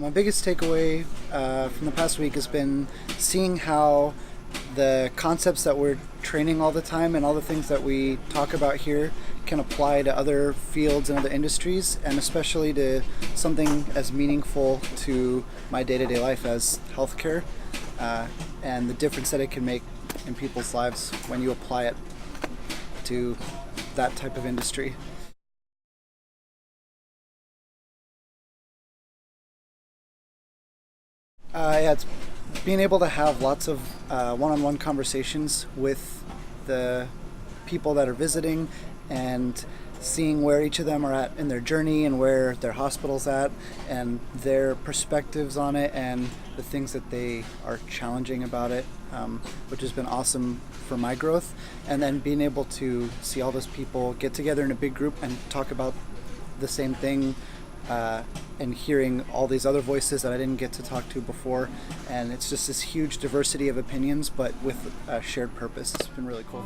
My biggest takeaway from the past week has been seeing how the concepts that we're training all the time and all the things that we talk about here can apply to other fields and other industries, and especially to something as meaningful to my day-to-day life as healthcare, and the difference that it can make in people's lives when you apply it to that type of industry. It's being able to have lots of one-on-one conversations with the people that are visiting and seeing where each of them are at in their journey and where their hospital's at and their perspectives on it and the things that they are challenging about it, which has been awesome for my growth. And then being able to see all those people get together in a big group and talk about the same thing, and hearing all these other voices that I didn't get to talk to before. And it's just this huge diversity of opinions, but with a shared purpose. It's been really cool.